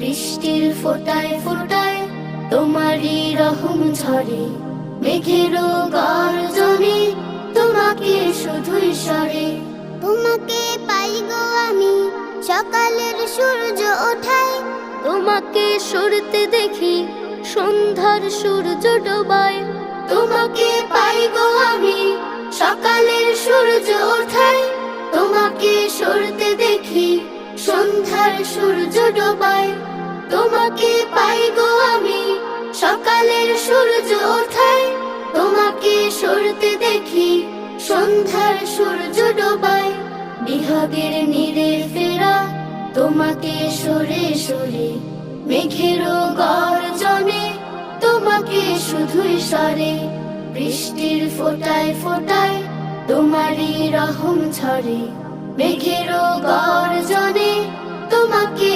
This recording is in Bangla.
বৃষ্টির ফোঁটায় ফোঁটায় তোমারই রহম ঝরে, মেঘেরও গর্জনে তোমাকে শুধুই স্মরে। তোমাকে পাই গো আমি সকালের সূর্য ওঠায়, তোমাকে সরতে দেখি সন্ধ্যার সূর্য ডোবায়। তোমাকে পাই গো আমি সকালের সূর্য ওঠায়, তোমাকে সরতে দেখি সন্ধ্যার সূর্য ডোবায়। তোমাকে পাই গো আমি সকালের সূর্য ওঠায়, তোমাকে সরতে দেখি সন্ধ্যার সূর্য ডোবায়। বিহাগের নীড়ে ফেরা তোমাকে সরে সরে, মেঘেরও গর্জনে তোমাকে শুধুই স্মরে। বৃষ্টির ফোঁটায় ফোঁটায় তোমারই রহম ঝরে, মেঘেরও গর্জনে তোমাকে